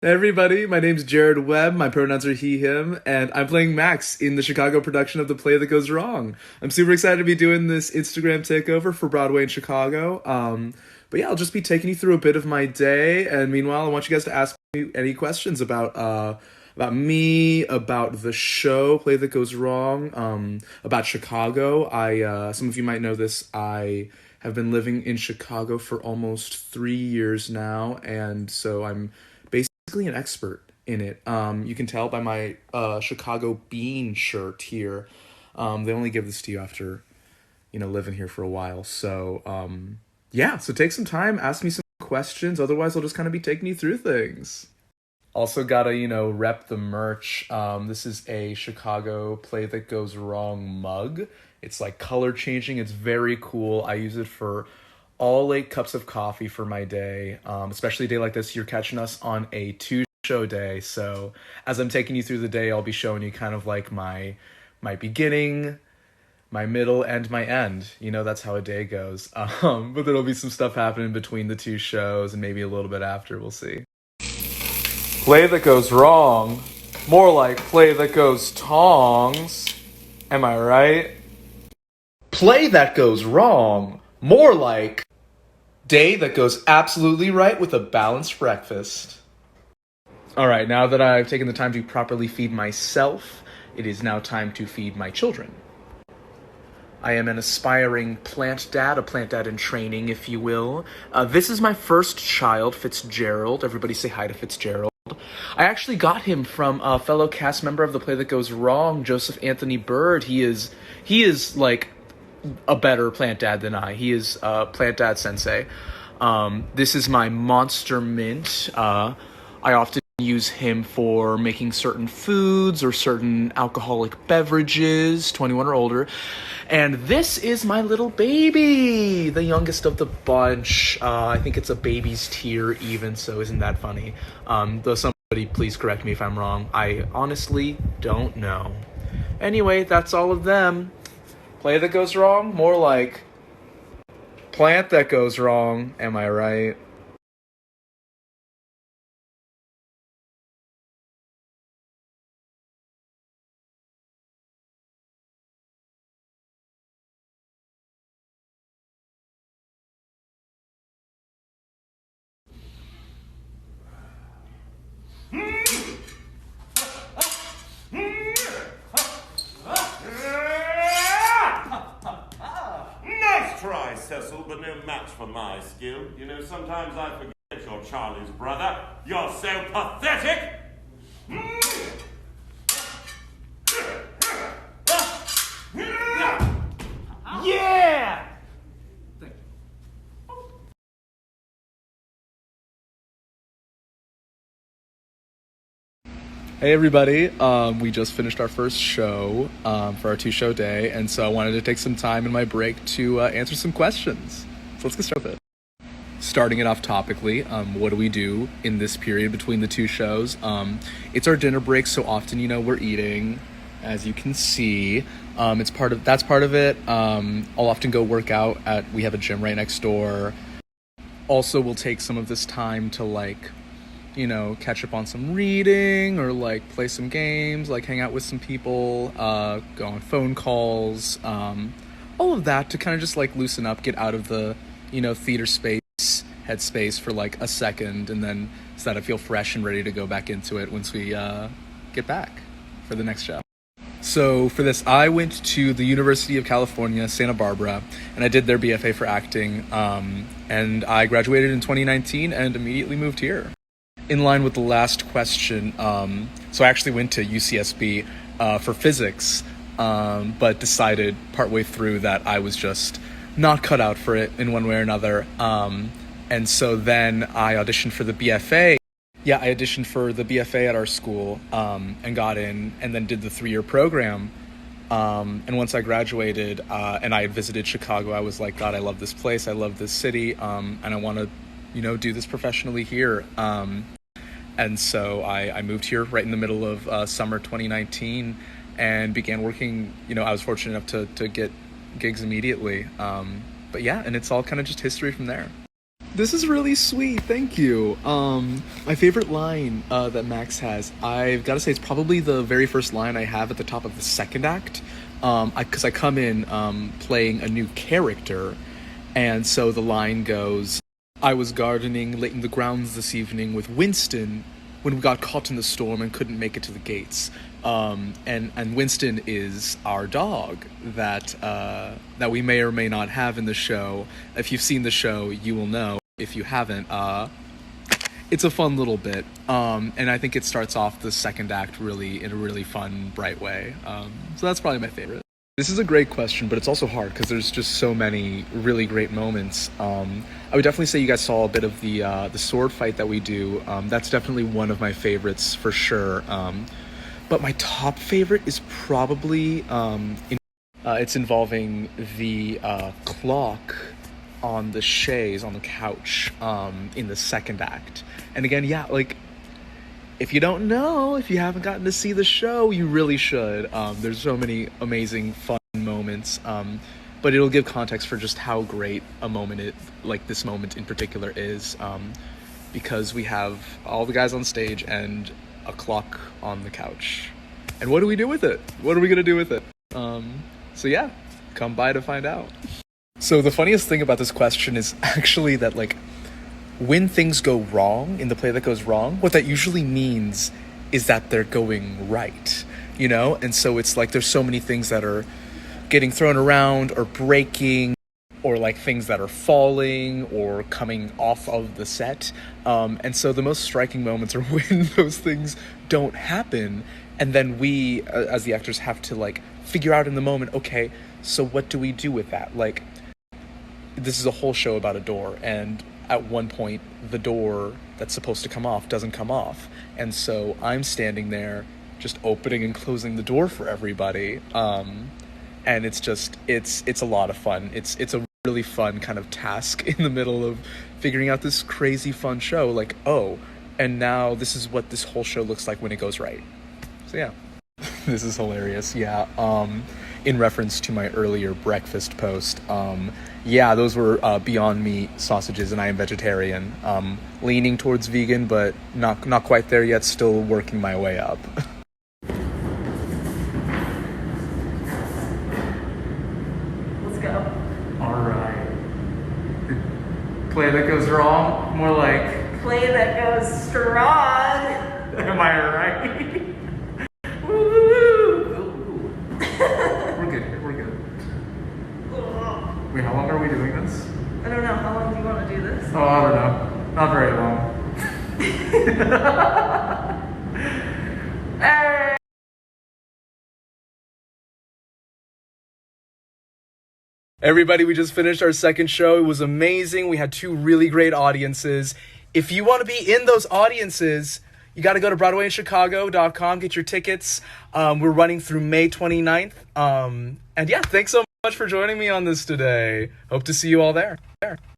Hey everybody, my name's Jared Webb, my pronouns are he, him, and I'm playing Max in the Chicago production of The Play That Goes Wrong. I'm super excited to be doing this Instagram takeover for Broadway in Chicago. But yeah, I'll just be taking you through a bit of my day, and meanwhile, I want you guys to ask me any questions about me, about the show Play That Goes Wrong, about Chicago. Some of you might know this, I have been living in Chicago for almost 3 years now, and so I'm basically an expert in it. You can tell by my Chicago Bean shirt here. They only give this to you after living here for a while. So yeah, so take some time, ask me some questions. Otherwise, I'll just kind of be taking you through things. Also gotta rep the merch. This is a Chicago Play That Goes Wrong mug. It's like color changing. It's very cool. I use it for all 8 cups of coffee for my day, especially a day like this. You're catching us on a 2 show day, so as I'm taking you through the day, I'll be showing you kind of like my beginning, my middle, and my end. That's how a day goes. But there'll be some stuff happening between the 2 shows and maybe a little bit after. We'll see. Play that goes wrong, more like play that goes tongs. Am I right? Play that goes wrong, more like day that goes absolutely right with a balanced breakfast. All right, now that I've taken the time to properly feed myself, it is now time to feed my children. I am an aspiring plant dad, a plant dad in training, if you will. This is my first child, Fitzgerald. Everybody say hi to Fitzgerald. I actually got him from a fellow cast member of The Play That Goes Wrong, Joseph Anthony Bird. He is like a better plant dad than I. He is plant dad sensei. This is my Monster Mint. I often use him for making certain foods or certain alcoholic beverages, 21 or older. And this is my little baby, the youngest of the bunch. I think it's a baby's tier even, so isn't that funny? Though somebody please correct me if I'm wrong. I honestly don't know. Anyway, that's all of them. Play that goes wrong, more like plant that goes wrong. Am I right? Nice try, Cecil, but no match for my skill. Sometimes I forget you're Charlie's brother. You're so pathetic! Yeah! Hey everybody, we just finished our first show for our 2 show day, and so I wanted to take some time in my break to answer some questions. So let's get started with it. Starting it off topically, what do we do in this period between the 2 shows? It's our dinner break, so often, we're eating, as you can see. That's part of it. I'll often go work out we have a gym right next door. Also, we'll take some of this time to catch up on some reading or play some games, hang out with some people, go on phone calls, all of that to kind of just loosen up, get out of the, theater space, headspace for a second, and then so that I feel fresh and ready to go back into it once we get back for the next show. So for this, I went to the University of California, Santa Barbara, and I did their BFA for acting, and I graduated in 2019 and immediately moved here. In line with the last question, so I actually went to UCSB for physics, but decided partway through that I was just not cut out for it in one way or another. And so then I auditioned for the BFA. Yeah, I auditioned for the BFA at our school and got in, and then did the 3-year program. And once I graduated and I had visited Chicago, I was like, God, I love this place. I love this city. And I want to, do this professionally here. And so I moved here right in the middle of summer 2019 and began working. I was fortunate enough to get gigs immediately. But yeah, and it's all kind of just history from there. This is really sweet. Thank you. My favorite line that Max has, I've got to say, it's probably the very first line I have at the top of the second act. Because I come in playing a new character, and so the line goes, "I was gardening late in the grounds this evening with Winston when we got caught in the storm and couldn't make it to the gates." And Winston is our dog that we may or may not have in the show. If you've seen the show, you will know. If you haven't, it's a fun little bit. And I think it starts off the second act really in a really fun, bright way. So that's probably my favorite. This is a great question, but it's also hard because there's just so many really great moments. I would definitely say you guys saw a bit of the sword fight that we do. That's definitely one of my favorites for sure. But my top favorite is probably it's involving the clock on the chaise on the couch in the second act. And again, yeah, like, if you don't know, if you haven't gotten to see the show, you really should. There's so many amazing, fun moments, but it'll give context for just how great a moment like this moment in particular is, because we have all the guys on stage and a clock on the couch. And what do we do with it? What are we gonna do with it? So yeah, come by to find out. So the funniest thing about this question is actually that, like, when things go wrong in the play that goes wrong, what that usually means is that they're going right, you know? And so it's like there's so many things that are getting thrown around or breaking, or like things that are falling or coming off of the set. And so the most striking moments are when those things don't happen. And then we, as the actors, have to like figure out in the moment, okay, so what do we do with that? Like, this is a whole show about a door, and at one point the door that's supposed to come off doesn't come off, and so I'm standing there just opening and closing the door for everybody, and it's a lot of fun. It's a really fun kind of task in the middle of figuring out this crazy fun show, like, oh, and now this is what this whole show looks like when it goes right. So yeah. This is hilarious. Yeah. In reference to my earlier breakfast post, yeah, those were Beyond Meat sausages, and I am vegetarian. Leaning towards vegan, but not quite there yet. Still working my way up. Let's go. All right. Play that goes wrong. More like Play that goes strong. Am I right? We're good. Wait, how long are we doing this? I don't know. How long do you want to do this? Oh, I don't know. Not very long. Hey! Everybody, we just finished our second show. It was amazing. We had two really great audiences. If you want to be in those audiences, you got to go to BroadwayInChicago.com, get your tickets. We're running through May 29th. And yeah, thanks so much for joining me on this today. Hope to see you all there.